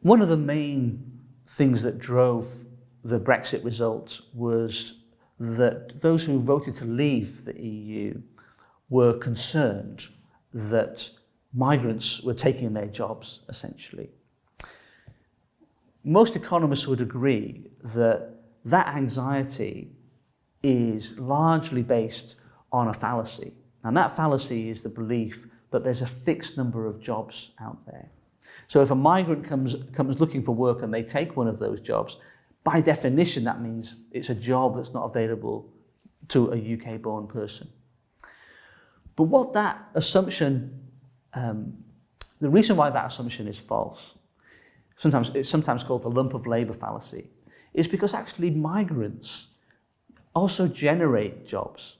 One of the main things that drove the Brexit result was that those who voted to leave the EU were concerned that migrants were taking their jobs, essentially. Most economists would agree that that anxiety is largely based on a fallacy. And that fallacy is the belief that there's a fixed number of jobs out there. So if a migrant comes looking for work and they take one of those jobs, by definition that means it's a job that's not available to a UK-born person. But what that assumption, the reason why that assumption is false, it's sometimes called the lump of labour fallacy, is because actually migrants also generate jobs.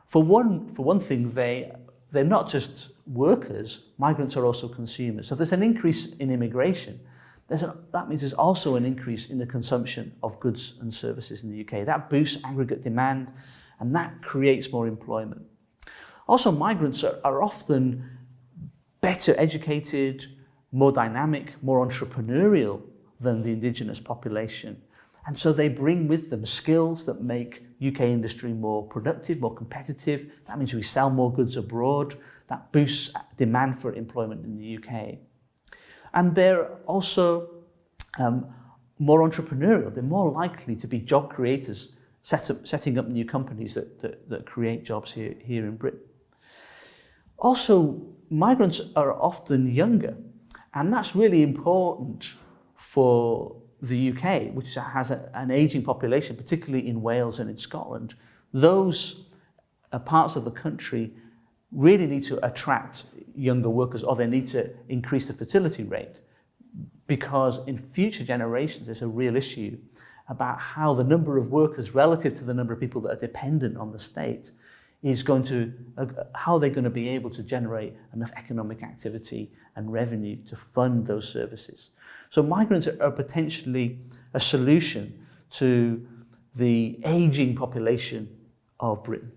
For one thing, they're not just workers, migrants are also consumers. So if there's an increase in immigration, that means there's also an increase in the consumption of goods and services in the UK. That boosts aggregate demand and that creates more employment. Also, migrants are often better educated, more dynamic, more entrepreneurial than the indigenous population. And so they bring with them skills that make UK industry more productive, more competitive. That means we sell more goods abroad. That boosts demand for employment in the UK. And they're also more entrepreneurial. They're more likely to be job creators, setting up new companies that create jobs here in Britain. Also, migrants are often younger, and that's really important for the UK, which has an ageing population, particularly in Wales and in Scotland. Those parts of the country really need to attract younger workers, or they need to increase the fertility rate, because in future generations there's a real issue about how the number of workers relative to the number of people that are dependent on the state is how they're going to be able to generate enough economic activity and revenue to fund those services. So migrants are potentially a solution to the ageing population of Britain.